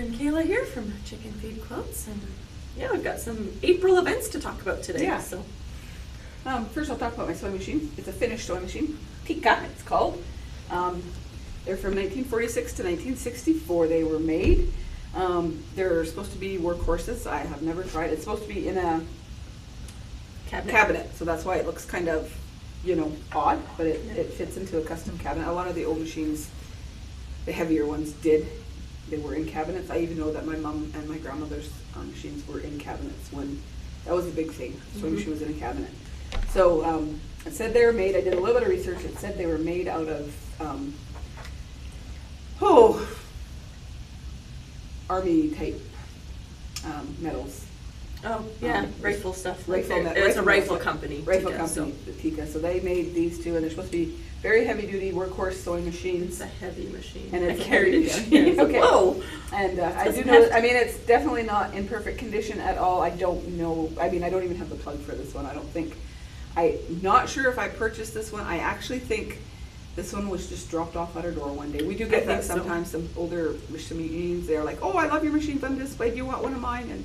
and Kayla here from Chicken Feed Quilts, and yeah, we've got some April events to talk about today. Yeah. So, first I'll talk about my sewing machine. It's a Finnish sewing machine, tikka it's called. They're from 1946 to 1964 they were made. They're supposed to be workhorses. I have never tried. It's supposed to be in a cabinet, so that's why it looks kind of, odd, but it fits into a custom cabinet. A lot of the old machines, the heavier ones they were in cabinets. I even know that my mom and my grandmother's machines were in cabinets when that was a big thing. Sewing machine was in a cabinet. So it said they were made, I did a little bit of research, it said they were made out of army type metals. oh yeah, rifle stuff. It's a rifle company. Rifle Tikka, company, the Tikka. So they made these two, and they're supposed to be very heavy duty workhorse sewing machines. It's a heavy machine. And it's I carried it down heavy. here. Okay. Whoa! And I do know, it's definitely not in perfect condition at all. I don't know, I don't even have the plug for this one. I'm not sure if I purchased this one. I actually think this one was just dropped off at our door one day. We do get things sometimes, some older machines, they're like, oh, I love your machines on display, do you want one of mine? And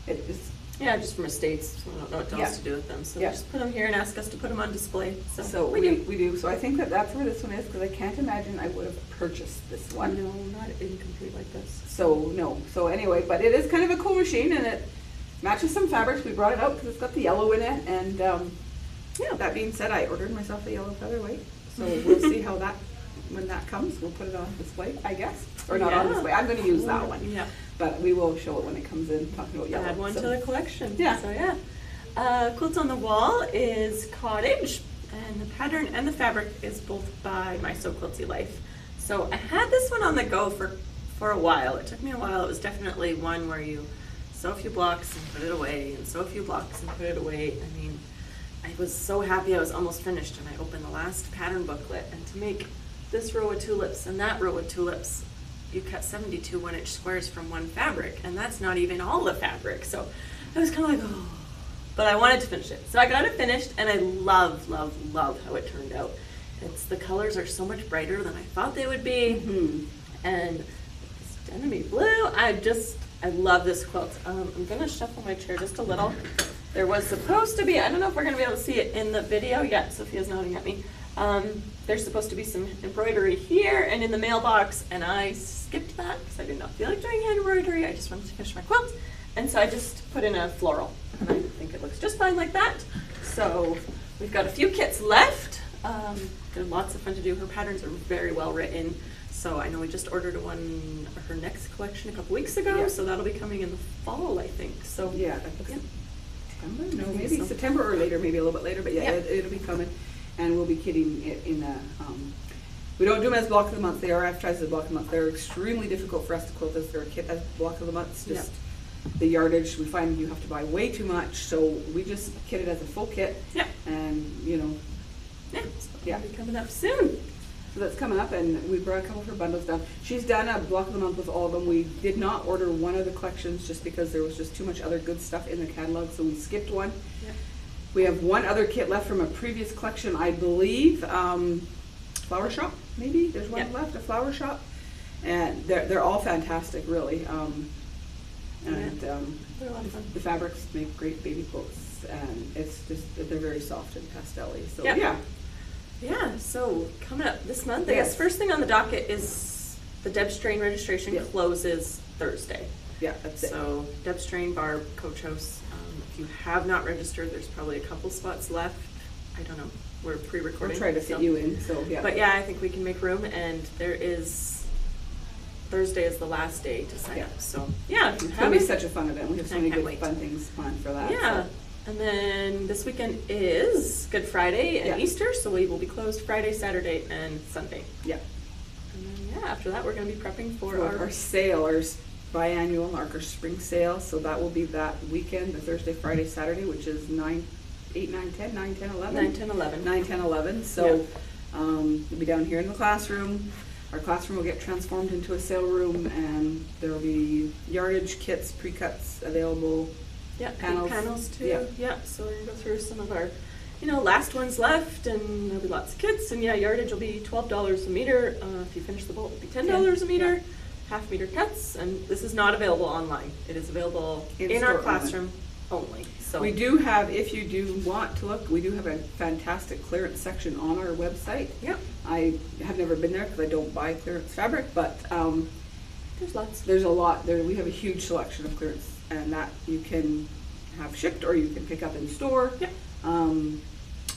it just... Yeah, just from estates, so I don't know what else to do with them. So just put them here and ask us to put them on display. So we do. So I think that's where this one is, because I can't imagine I would have purchased this one. No, not incomplete like this. So no. So anyway, but it is kind of a cool machine, and it matches some fabrics. We brought it out because it's got the yellow in it. And that being said, I ordered myself a yellow featherweight. So we'll see how when that comes, we'll put it on display, I guess. Or not on display. I'm going to use that one. Yeah. But we will show it when it comes in, talking about yellow. Add one to the collection. Yeah. So yeah. Quilts on the Wall is cottage, and the pattern and the fabric is both by My So Quilty Life. So I had this one on the go for a while. It took me a while. It was definitely one where you sew a few blocks and put it away, and sew a few blocks and put it away. I mean, I was so happy I was almost finished, and I opened the last pattern booklet, and to make this row of tulips and that row of tulips, you cut 72 1-inch squares from one fabric, and that's not even all the fabric. So I was kind of like, oh, but I wanted to finish it. So I got it finished, and I love, love, love how it turned out. The colors are so much brighter than I thought they would be. And this enemy blue, I love this quilt. I'm gonna shuffle my chair just a little. There was supposed to be, I don't know if we're gonna be able to see it in the video yet. Sophia's nodding at me. There's supposed to be some embroidery here and in the mailbox, and I skipped that because I did not feel like doing hand embroidery. I just wanted to finish my quilt, and so I just put in a floral, and I think it looks just fine like that. So we've got a few kits left. They're lots of fun to do. Her patterns are very well written. So I know we just ordered her next collection a couple weeks ago, so that'll be coming in the fall, I think. So yeah, September? No, maybe so. September or later, maybe a little bit later, but it'll be coming. And we'll be kitting it in a, we don't do them as block of the month. They are advertised as block of the month. They're extremely difficult for us to quilt as their kit as block of the month. It's just the yardage. We find you have to buy way too much, so we just kit it as a full kit. Yeah. And it'll be coming up soon. So that's coming up, and we brought a couple of her bundles down. She's done a block of the month with all of them. We did not order one of the collections just because there was just too much other good stuff in the catalog, so we skipped one. Yeah. We have one other kit left from a previous collection, I believe. Flower Shop, maybe? There's one left, a Flower Shop. And they're all fantastic, really. They're a lot of fun. The fabrics make great baby quilts, and it's just, they're very soft and pastel-y. So, Yeah, so coming up this month, I guess first thing on the docket is the Deb Strain registration closes Thursday. Yeah, that's it. So Deb Strain, Barb, Coach House. If you have not registered, there's probably a couple spots left. I don't know. We're pre-recording. We'll try to fit you in. So But yeah, I think we can make room, and Thursday is the last day to sign up. So yeah, if you it's going to be such a fun event. We have so many good fun things planned for that. Yeah. So. And then this weekend is Good Friday and Easter, so we will be closed Friday, Saturday, and Sunday. Yeah. And then after that, we're going to be prepping for our sale, our biannual, our spring sale. So that will be that weekend, the Thursday, Friday, Saturday, which is 9, 10, 11. So we'll be down here in the classroom. Our classroom will get transformed into a sale room, and there will be yardage kits, pre-cuts available. Yeah, panels too. Yeah, so we're going to go through some of our, last ones left, and there'll be lots of kits, and yardage will be $12 a meter. If you finish the bolt, it'll be $10 a meter. half-meter cuts, and this is not available online. It is available in our In-store classroom only. So We do have, if you do want to look, we do have a fantastic clearance section on our website. Yep. I have never been there because I don't buy clearance fabric, but There's lots. there's a lot there. We have a huge selection of clearance, and that you can have shipped or you can pick up in store. Yep.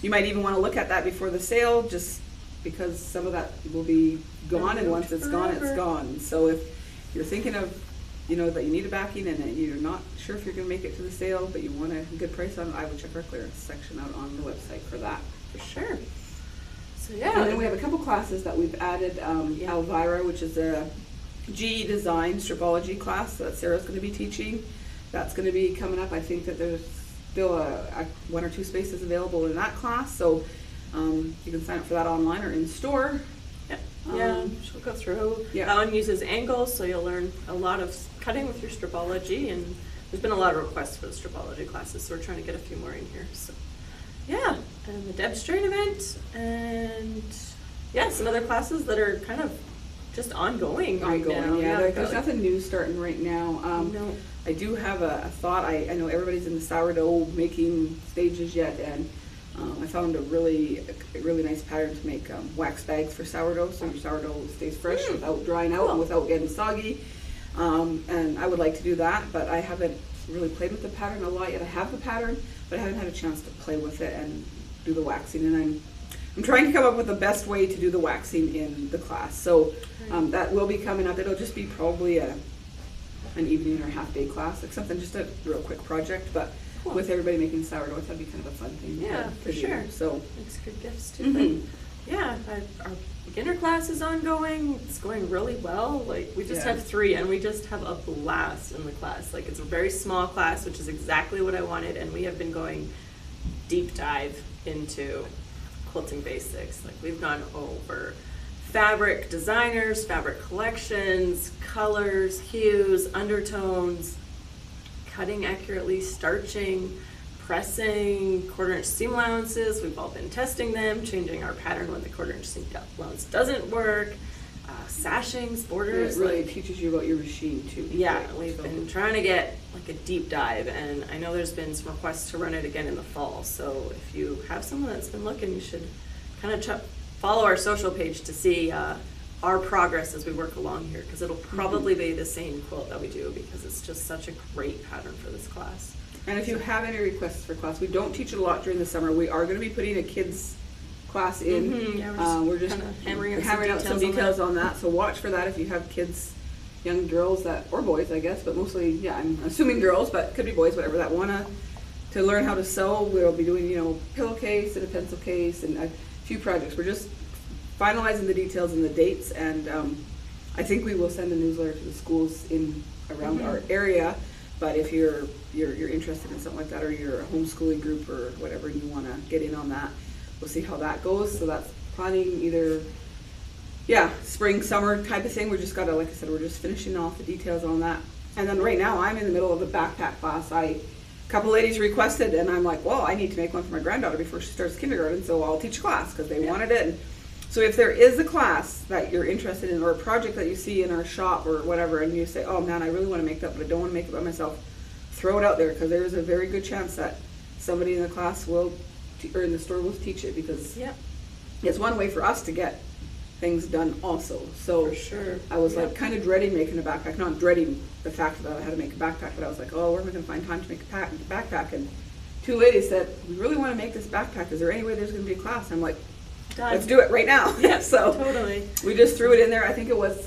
You might even want to look at that before the sale, just because some of that will be gone, and once it's gone, it's Forever. gone. So if you're thinking of, that you need a backing and that you're not sure if you're going to make it to the sale, but you want a good price on it, I would check our clearance section out on the website for that. For sure. So And yeah. then we have a couple classes that we've added. Elvira, which is a GE Design Stripology class that Sarah's going to be teaching. That's going to be coming up. I think that there's still one or two spaces available in that class, so you can sign up for that online or in store. Yeah, she'll go through. yeah. That one uses angles, so you'll learn a lot of cutting with your stripology, and there's been a lot of requests for the stripology classes, so we're trying to get a few more in here. So, yeah, and the Deb Strain event, and yeah, some other classes that are kind of just ongoing right now. Yeah. There's like- nothing new starting right now. No. I do have a thought. I know everybody's in the sourdough making stages yet, and I found a really nice pattern to make wax bags for sourdough, so your sourdough stays fresh without drying out and without getting soggy. And I would like to do that, but I haven't really played with the pattern a lot yet. I have the pattern, but I haven't had a chance to play with it and do the waxing. And I'm trying to come up with the best way to do the waxing in the class. So that will be coming up. It'll just be probably an evening or half-day class, like something, just a real quick project, but Cool. with everybody making sourdough, that'd be kind of a fun thing Yeah, to for do. sure. So Makes good gifts too. Mhm. But yeah, our beginner class is ongoing. It's going really well. Like we just Yeah. have 3, and we just have a blast in the class. Like it's a very small class, which is exactly what I wanted. And we have been going deep dive into quilting basics. Like we've gone over fabric designers, fabric collections, colors, hues, undertones, cutting accurately, starching, pressing, quarter-inch seam allowances. We've all been testing them, changing our pattern when the quarter-inch seam allowance doesn't work, sashings, it borders. really like- teaches you about your machine too. yeah, Right, we've so- been trying to get like a deep dive, and I know there's been some requests to run it again in the fall. So if you have someone that's been looking, you should kind of follow our social page to see our progress as we work along here, because it'll probably be the same quilt that we do, because it's just such a great pattern for this class. And if you have any requests for class, we don't teach it a lot during the summer. We are going to be putting a kids class in. Mhm, yeah, we're just kinda hammering out some details on that. So watch for that if you have kids, young girls or boys, I guess, but mostly, yeah, I'm assuming girls, but could be boys, whatever, that want to learn how to sew. We'll be doing, pillowcase and a pencil case and a few projects. We're just finalizing the details and the dates, and I think we will send a newsletter to the schools in around our area. But if you're interested in something like that, or you're a homeschooling group or whatever, and you want to get in on that, we'll see how that goes. So that's planning either, spring, summer type of thing. We just gotta, like I said, we're just finishing off the details on that. And then right now, I'm in the middle of a backpack class. A couple ladies requested, and I'm like, well, I need to make one for my granddaughter before she starts kindergarten, so I'll teach a class because they wanted it. And so if there is a class that you're interested in, or a project that you see in our shop or whatever, and you say, oh man, I really want to make that, but I don't want to make it by myself, throw it out there, because there is a very good chance that somebody in the class will, or in the store will teach it, because it's one way for us to get things done also. So For sure. I was like kind of dreading making a backpack, not dreading the fact that I had to make a backpack, but I was like, oh, where am I going to find time to make a backpack? And 2 ladies said, we really want to make this backpack. Is there any way there's going to be a class? I'm like, Done. let's do it right now. Yeah, So totally. we just threw it in there. I think it was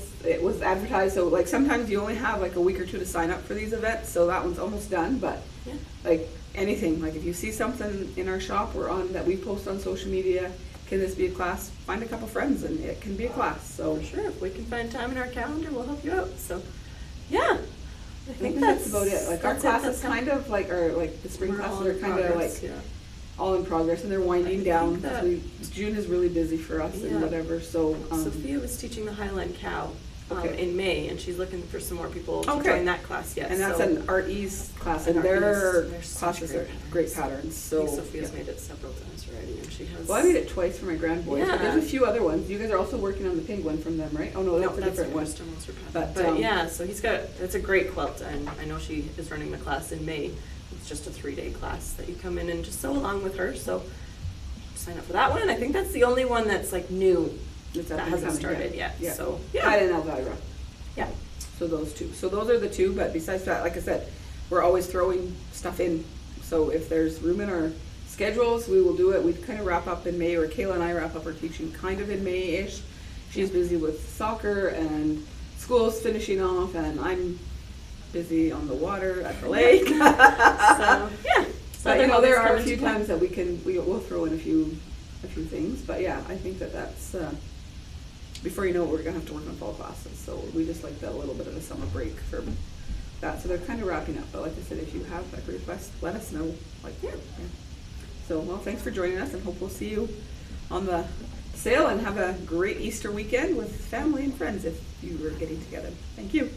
advertised. So like sometimes you only have like a week or 2 to sign up for these events. So that one's almost done. But Yeah. like anything, like if you see something in our shop or on that we post on social media, can this be a class? Find a couple friends and it can be a class. So For sure, if we can find time in our calendar, we'll help you out. So, yeah, I think that's about it. Like our that's classes That's kind of like, or like the spring we're all classes are in kind of progress, like yeah. all in progress, and they're winding think down. that- June is really busy for us Yeah. and whatever. So Sophia was teaching the Highland Cow Okay. in May, and she's looking for some more people to Okay. join that class. Yes, And that's so, an Art East class, and Art their East, they're such classes are great patterns, I so. think Sophia's yeah. made it several times already, and she has. Well, I made it twice for my grand boys, but Yeah. there's a few other ones. You guys are also working on the penguin from them, right? Oh, no, No, that's a different one. Western Ulster pattern. But, But, yeah, so it's a great quilt, and I know she is running the class in May. It's just a 3-day class that you come in and just sew along with her, so sign up for that one. And I think that's the only one that's like new It's that up and hasn't coming, started yeah. yet. So That yeah, and Elvira. yeah. So those two. So those are the two, but besides that, like I said, we're always throwing stuff in. So if there's room in our schedules, we will do it. We kind of wrap up in May, or Kayla and I wrap up our teaching kind of in May-ish. She's busy with soccer and school's finishing off, and I'm busy on the water at the lake. So yeah. So But you know, there are a coming few to play. times that we'll throw in a few things. But yeah, I think that's before you know it, we're gonna have to work on fall classes. So we just like that little bit of a summer break for that. So they're kind of wrapping up. But like I said, if you have a request, let us know. Like yeah. So well, thanks for joining us, and hope we'll see you on the sale, and have a great Easter weekend with family and friends if you are getting together. Thank you.